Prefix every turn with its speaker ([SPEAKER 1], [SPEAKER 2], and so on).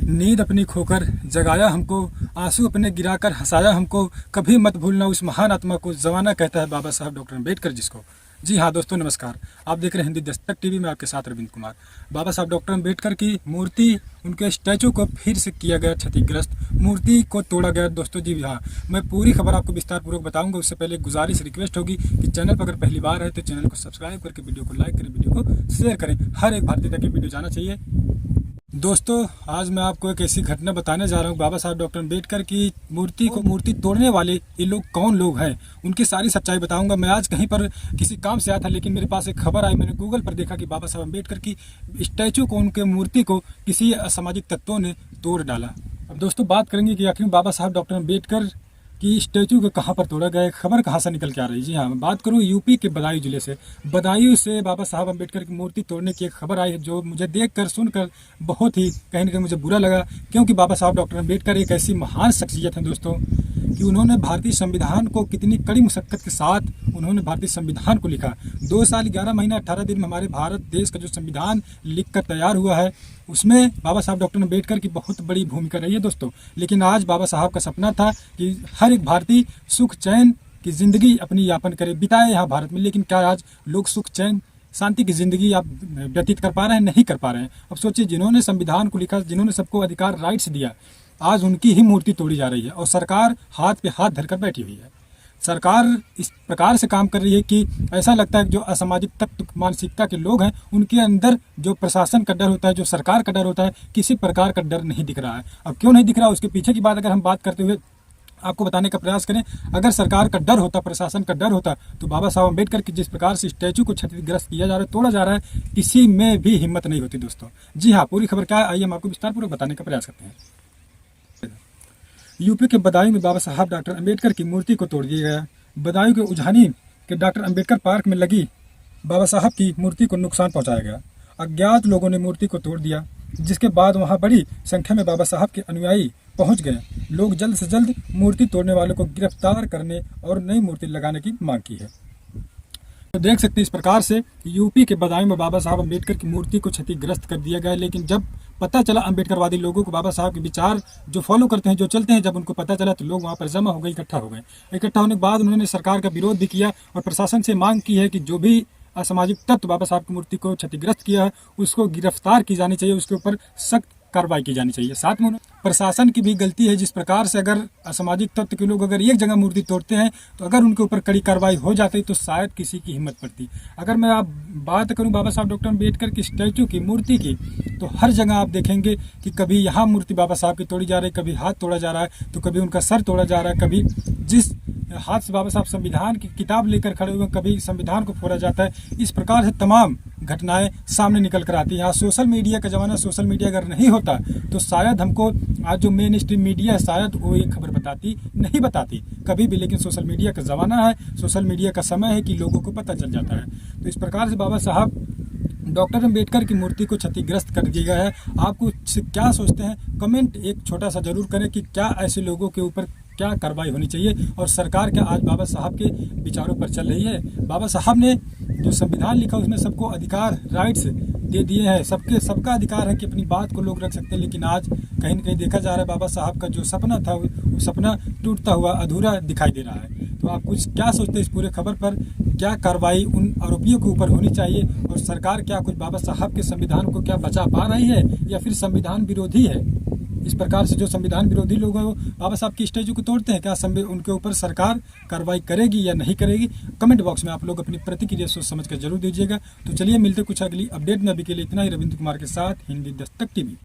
[SPEAKER 1] नींद अपनी खोकर जगाया हमको, आंसू अपने गिराकर हंसाया हमको, कभी मत भूलना उस महान आत्मा को, जमाना कहता है बाबा साहब डॉक्टर अम्बेडकर जिसको। जी हाँ दोस्तों नमस्कार, आप देख रहे हैं हिंदी दस्तक टीवी में, आपके साथ रविंद्र कुमार। बाबा साहब डॉक्टर अम्बेडकर की मूर्ति, उनके स्टैचू को फिर से किया गया क्षतिग्रस्त, मूर्ति को तोड़ा गया दोस्तों। जी हाँ, मैं पूरी खबर आपको विस्तार पूर्वक बताऊंगा। उससे पहले गुजारिश रिक्वेस्ट होगी कि चैनल पर अगर पहली बार है तो चैनल को सब्सक्राइब करके वीडियो को लाइक करें, वीडियो को शेयर करें। हर एक भारतीय तक ये वीडियो जाना चाहिए। दोस्तों आज मैं आपको एक ऐसी घटना बताने जा रहा हूँ। बाबा साहब डॉक्टर अम्बेडकर की मूर्ति तोड़ने वाले ये लोग कौन लोग हैं, उनकी सारी सच्चाई बताऊंगा। मैं आज कहीं पर किसी काम से आया था, लेकिन मेरे पास एक खबर आई, मैंने गूगल पर देखा कि बाबा साहब अम्बेडकर की स्टैचू को, उनके मूर्ति को किसी असामाजिक तत्वों ने तोड़ डाला। अब दोस्तों बात करेंगे कि आखिर बाबा साहब डॉक्टर अम्बेडकर कि स्टैचू को कहाँ पर तोड़ा गया, खबर कहाँ से निकल के आ रही है। जी हाँ, मैं बात करूँ यूपी के बदायूं जिले से। बदायूं से बाबा साहब अम्बेडकर की मूर्ति तोड़ने की एक खबर आई है, जो मुझे देखकर सुनकर बहुत ही कहीं ना कहीं मुझे बुरा लगा। क्योंकि बाबा साहब डॉक्टर अम्बेडकर एक ऐसी महान शख्सियत है दोस्तों कि उन्होंने भारतीय संविधान को कितनी कड़ी मुशक्कत के साथ उन्होंने भारतीय संविधान को लिखा। 2 साल 11 महीना 18 दिन में हमारे भारत देश का जो संविधान लिख कर तैयार हुआ है, उसमें बाबा साहब डॉक्टर अम्बेडकर की बहुत बड़ी भूमिका रही है दोस्तों। लेकिन आज बाबा साहब का सपना था कि हर एक भारतीय सुख चैन की जिंदगी अपनी यापन करे, बिताए यहाँ भारत में। लेकिन क्या आज लोग सुख चैन शांति की जिंदगी आप व्यतीत कर पा रहे हैं? नहीं कर पा रहे हैं। अब सोचिए, जिन्होंने संविधान को लिखा, जिन्होंने सबको अधिकार राइट्स दिया, आज उनकी ही मूर्ति तोड़ी जा रही है और सरकार हाथ पे हाथ धरकर बैठी हुई है। सरकार इस प्रकार से काम कर रही है कि ऐसा लगता है कि जो असामाजिक तत्व मानसिकता के लोग हैं, उनके अंदर जो प्रशासन का डर होता है, जो सरकार का डर होता है, किसी प्रकार का डर नहीं दिख रहा है। अब क्यों नहीं दिख रहा, उसके पीछे की बात अगर हम बात करते हुए आपको बताने का प्रयास करें, अगर सरकार का डर होता, प्रशासन का डर होता, तो बाबा साहब अम्बेडकर की जिस प्रकार से स्टैचू को क्षतिग्रस्त किया जा रहा है, तोड़ा जा रहा है, किसी में भी हिम्मत नहीं होती दोस्तों। जी हाँ, पूरी खबर क्या है आइए हम आपको विस्तारपूर्वक बताने का प्रयास करते हैं। यूपी के बदायूं में बाबा साहब डॉक्टर अम्बेडकर की मूर्ति को तोड़ दिया गया। बदायूं के उझानी के डॉक्टर अम्बेडकर पार्क में लगी बाबा साहब की मूर्ति को नुकसान पहुंचाया गया। अज्ञात लोगों ने मूर्ति को तोड़ दिया, जिसके बाद वहां बड़ी संख्या में बाबा साहब के अनुयायी पहुंच गए। लोग जल्द से जल्द मूर्ति तोड़ने वालों को गिरफ्तार करने और नई मूर्ति लगाने की मांग की है। तो देख सकते हैं इस प्रकार से यूपी के बदायूं में बाबा साहब अम्बेडकर की मूर्ति को क्षतिग्रस्त कर दिया गया। लेकिन जब पता चला अम्बेडकरवादी लोगों को, बाबा साहब के विचार जो फॉलो करते हैं, जो चलते हैं, जब उनको पता चला तो लोग वहाँ पर जमा हो गए, इकट्ठा हो गए। इकट्ठा होने के बाद उन्होंने सरकार का विरोध भी किया और प्रशासन से मांग की है कि जो भी असामाजिक तत्व बाबा साहब की मूर्ति को क्षतिग्रस्त किया है, उसको गिरफ्तार की जानी चाहिए, उसके ऊपर सख्त कार्रवाई की जानी चाहिए। साथ में प्रशासन की भी गलती है, जिस प्रकार से अगर असामाजिक तत्व के लोग अगर एक जगह मूर्ति तोड़ते हैं तो अगर उनके ऊपर कड़ी कार्रवाई हो जाती तो शायद किसी की हिम्मत पड़ती। अगर मैं आप बात करूं बाबा साहब डॉक्टर अम्बेडकर की स्टैचू की, मूर्ति की, तो हर जगह आप देखेंगे कि कभी यहाँ मूर्ति बाबा साहब की तोड़ी जा रही है, कभी हाथ तोड़ा जा रहा है, तो कभी उनका सर तोड़ा जा रहा है, कभी जिस हाथ से बाबा साहब संविधान की किताब लेकर खड़े हुए, कभी संविधान को फोड़ा जाता है। इस प्रकार से तमाम घटनाएं सामने निकल कर आती हैं। आज सोशल मीडिया का जमाना, सोशल मीडिया अगर नहीं होता तो शायद हमको आज जो मेन स्ट्रीम मीडिया है, शायद वो ये खबर नहीं बताती कभी भी। लेकिन सोशल मीडिया का जमाना है, सोशल मीडिया का समय है कि लोगों को पता चल जाता है। तो इस प्रकार से बाबा साहब डॉक्टर अम्बेडकर की मूर्ति को क्षतिग्रस्त कर दिया गया है। आपको क्या सोचते हैं, कमेंट एक छोटा सा जरूर करें कि क्या ऐसे लोगों के ऊपर क्या कार्रवाई होनी चाहिए और सरकार क्या आज बाबा साहब के विचारों पर चल रही है। बाबा साहब ने जो संविधान लिखा उसमें सबको अधिकार, राइट्स दे दिए हैं, सबका अधिकार है कि अपनी बात को लोग रख सकते हैं। लेकिन आज कहीं न कहीं देखा जा रहा है बाबा साहब का जो सपना था वो सपना टूटता हुआ अधूरा दिखाई दे रहा है। तो आप कुछ क्या सोचते हैं इस पूरे खबर पर, क्या कार्रवाई उन आरोपियों के ऊपर होनी चाहिए और सरकार क्या कुछ बाबा साहब के संविधान को क्या बचा पा रही है या फिर संविधान विरोधी है? इस प्रकार से जो संविधान विरोधी लोग हैं वो बाबा साहब की स्टैचू को तोड़ते हैं, क्या उनके ऊपर सरकार कार्रवाई करेगी या नहीं करेगी? कमेंट बॉक्स में आप लोग अपनी प्रतिक्रिया सोच समझ कर जरूर दीजिएगा। तो चलिए मिलते कुछ अगली अपडेट में। अभी के लिए इतना ही। रविंद्र कुमार के साथ हिंदी दस्तक टीवी।